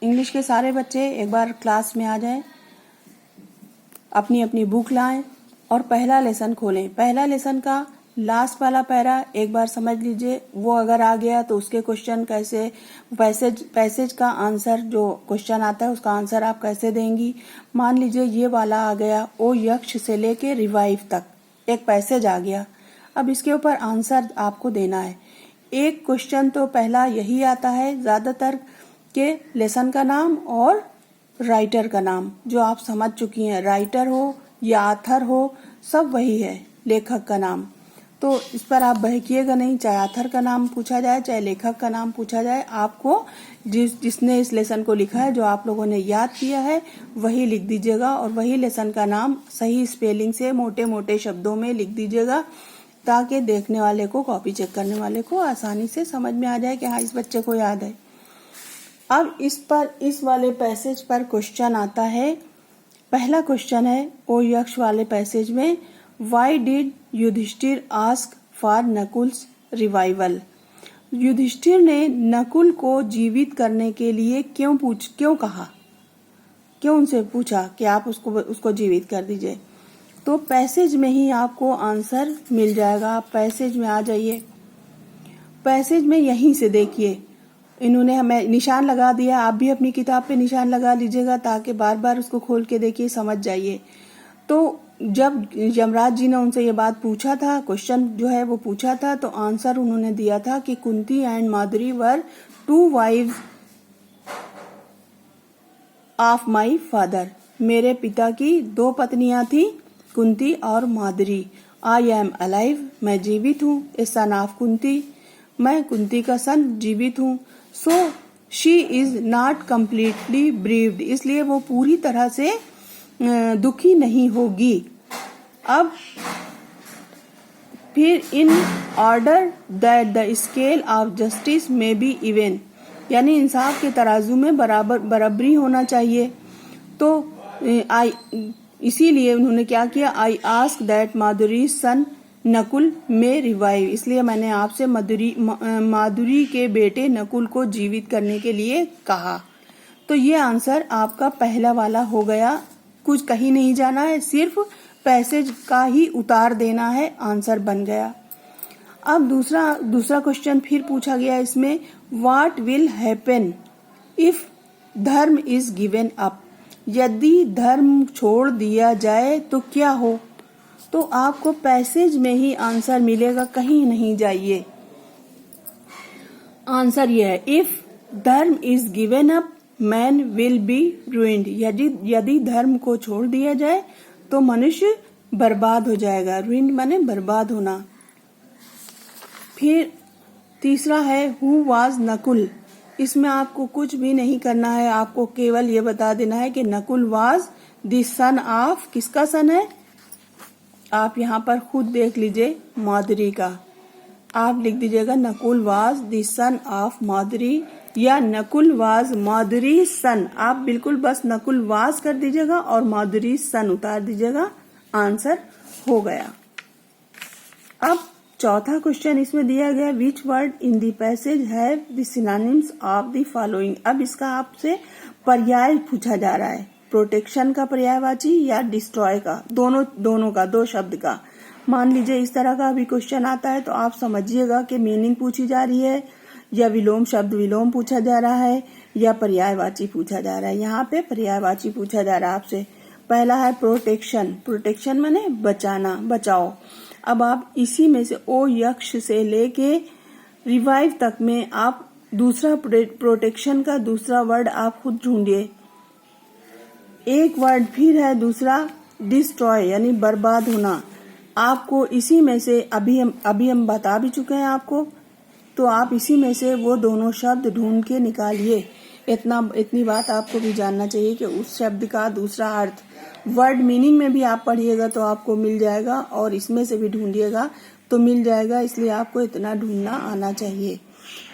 English के सारे बच्चे एक बार क्लास में आ जाएं, अपनी अपनी बुक लाएं और पहला लेसन खोलें। पहला लेसन का लास्ट वाला पैरा एक बार समझ लीजिए। वो अगर आ गया तो उसके क्वेश्चन कैसे, पैसेज का आंसर, जो क्वेश्चन आता है उसका आंसर आप कैसे देंगी। मान लीजिए ये वाला आ गया, ओ यक्ष से लेके रिवाइव तक एक पैसेज आ गया। अब इसके ऊपर आंसर आपको देना है। एक क्वेश्चन तो पहला यही आता है ज्यादातर के लेसन का नाम और राइटर का नाम, जो आप समझ चुकी हैं। राइटर हो या आथर हो, सब वही है, लेखक का नाम। तो इस पर आप बहकिएगा नहीं, चाहे आथर का नाम पूछा जाए चाहे लेखक का नाम पूछा जाए। आपको जिसने इस लेसन को लिखा है, जो आप लोगों ने याद किया है, वही लिख दीजिएगा और वही लेसन का नाम सही स्पेलिंग से मोटे मोटे शब्दों में लिख दीजिएगा, ताकि देखने वाले को, कॉपी चेक करने वाले को आसानी से समझ में आ जाए कि हाँ इस बच्चे को याद है। अब इस वाले पैसेज पर क्वेश्चन आता है। पहला क्वेश्चन है ओ यक्ष वाले पैसेज में, why did Yudhishthir ask for Nakul's revival. Yudhishthir ने नकुल को जीवित करने के लिए क्यों कहा, क्यों उनसे पूछा कि आप उसको जीवित कर दीजिए। तो पैसेज में ही आपको आंसर मिल जाएगा। आप पैसेज में आ जाइए। पैसेज में यहीं से देखिए, इन्होंने हमें निशान लगा दिया। आप भी अपनी किताब पे निशान लगा लीजिएगा, ताकि बार बार उसको खोल के देखिए, समझ जाइए। तो जब यमराज जी ने उनसे ये बात पूछा था, क्वेश्चन जो है वो पूछा था, तो आंसर उन्होंने दिया था कि Kunti and Madhuri were 2 wives of my father. मेरे पिता की 2 पत्नियां थी, कुंती और माधुरी। आई एम अलाइव, मैं जीवित हूँ। ए सन ऑफ कुंती, मैं कुंती का सन जीवित हूँ। So she is not completely bereaved, इसलिए वो पूरी तरह से दुखी नहीं होगी। अब फिर in order that the scale of justice में बी इवन, यानी इंसाफ के तराजू में बराबरी होना चाहिए। तो इसीलिए उन्होंने क्या किया, आई आस्क दैट माधुरी सन नकुल में रिवाइव, इसलिए मैंने आपसे माधुरी के बेटे नकुल को जीवित करने के लिए कहा। तो ये आंसर आपका पहला वाला हो गया। कुछ कहीं नहीं जाना है, सिर्फ पैसेज का ही उतार देना है, आंसर बन गया। अब दूसरा क्वेश्चन फिर पूछा गया इसमें, व्हाट विल हैपन इफ धर्म इज गिवन अप, यदि धर्म छोड़ दिया जाए तो क्या हो। तो आपको पैसेज में ही आंसर मिलेगा, कहीं नहीं जाइए। आंसर यह है, इफ धर्म is given up man will be ruined, यदि धर्म को छोड़ दिया जाए तो मनुष्य बर्बाद हो जाएगा। ruined माने बर्बाद होना। फिर तीसरा है हु वाज नकुल। इसमें आपको कुछ भी नहीं करना है, आपको केवल ये बता देना है कि Nakul was the son of, किसका सन है, आप यहाँ पर खुद देख लीजिए, माधुरी का। आप लिख दीजिएगा Nakul was the son of Madhuri, या नकुल वाज माधुरी सन। आप बिल्कुल बस नकुल वाज कर दीजिएगा और माधुरी सन उतार दीजिएगा, आंसर हो गया। अब चौथा क्वेश्चन इसमें दिया गया, which word in the passage have the synonyms of the following. अब इसका आपसे पर्याय पूछा जा रहा है, प्रोटेक्शन का पर्यायवाची या डिस्ट्रॉय का, दोनों का, 2 शब्द का। मान लीजिए इस तरह का भी क्वेश्चन आता है तो आप समझिएगा कि मीनिंग पूछी जा रही है, या विलोम शब्द विलोम पूछा जा रहा है, या पर्यायवाची पूछा जा रहा है। यहाँ पे पर्यायवाची पूछा जा रहा है आपसे। पहला है प्रोटेक्शन, प्रोटेक्शन माने बचाना, बचाओ। अब आप इसी में से ओ यक्ष से लेके रिवाइव तक में आप दूसरा प्रोटेक्शन का दूसरा वर्ड आप खुद ढूंढिए। एक वर्ड फिर है दूसरा डिस्ट्रॉय, यानी बर्बाद होना। आपको इसी में से अभी हम बता भी चुके हैं आपको, तो आप इसी में से वो दोनों शब्द ढूंढ के निकालिए। इतनी बात आपको भी जानना चाहिए कि उस शब्द का दूसरा अर्थ, वर्ड मीनिंग में भी आप पढ़िएगा तो आपको मिल जाएगा, और इसमें से भी ढूंढिएगा तो मिल जाएगा। इसलिए आपको इतना ढूंढना आना चाहिए।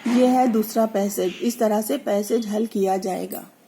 ये है दूसरा पैसेज। इस तरह से पैसेज हल किया जाएगा।